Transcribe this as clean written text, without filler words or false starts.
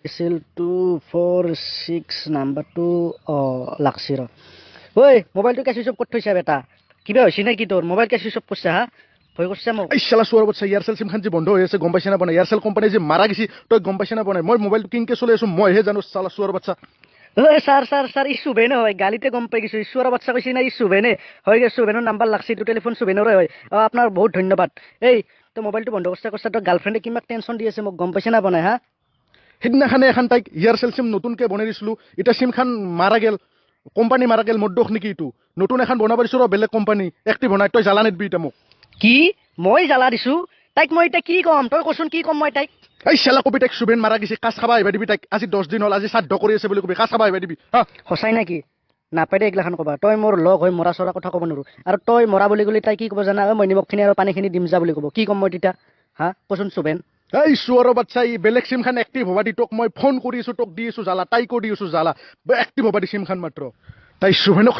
আছিল 246 নাম্বাৰটো লাগছি ৰ ঐ মোবাইলটো কেঁচি চব ক'ত থৈছা বেটা কিবা হৈছে নেকি তোৰ মোবাইল কেঁচি চব কৰিছা হা ভয় কৰিছা মোক এই শালা চোৱাৰ বাচ্চা এয়াৰচেল চিমখন যে বন্ধ হৈ আছে গম পাইছে না বনাই এয়াৰচেল কোম্পানী যে মাৰা গৈছে তই গম পাইছে না বনাই মই মোবাইলটো কিনকে চলাই আছো মইহে জানো শালা চোৱাৰ বাচ্চা ঐ ছাৰ ই শুভেনে হয় গালিতে গম পাই গৈছো ঈশ্বৰৰ বাচ্চা কৈছে না ই শুভেনে হয় শুভেনৰ নাম্বাৰ লাগছি এইটো টেলিফোন শুভেনৰে হয় আপোনাৰ বহুত ধন্যবাদ এই তই মোবাইলটো বন্ধ কৰিছা তোৰ গাৰ্লফ্ৰেণ্ডে কিমান টেনশ্যন দি আছে মোক গম পাইছে না বনাই হা সেইদিনাখনে এখন তাইক এয়াৰচেল চিম নতুনকে বনাই দিছিলো এতিয়া চিমখন মাৰা গেল কোম্পানী মাৰা গেল মোৰ দোষ নেকি এইটো নতুন এখন বনাব দিছো ৰ বেলেগ কোম্পানী একটি বনাই তই জ্বালা নিদিবি এতিয়া মোক কি মই জ্বালা দিছো তাইক মই এতিয়া কি ক'ম তই কচোন কি ক'ম মই তাইক এই চেলা কবি তাইক শুভেন মাৰা গৈছে কাজ খাবা আহিবা দিবি তাইক আজি 10 দিন হ'ল আজি শ্ৰাদ্ধ কৰি আছে বুলি কবি কাজ খাবা আহিবা দিবি হা সঁচাই নেকি নাপায় দে এইগিলাখান ক'বা তই মোৰ লগ হৈ মৰা চৰা কথা ক'ব নোৱাৰো আৰু তই মৰা বুলি ক'লে তাই কি ক'ব জানা মই নিমখখিনি আৰু পানীখিনি দিম যা বুলি ক'ব কি ক'ম মই তেতিয়া হা কচোন শুভেন এই চোৰৰ বাচ্চা ই বেলেগ চিমখন এক্টিভ হবা দি তোক মই ফোন কৰি আছো তোক দি আছো জ্বালা তাইকো দি আছো জ্বালা এক্টিভ হবা দি চিমখন মাত্ৰ তাই শুভেনক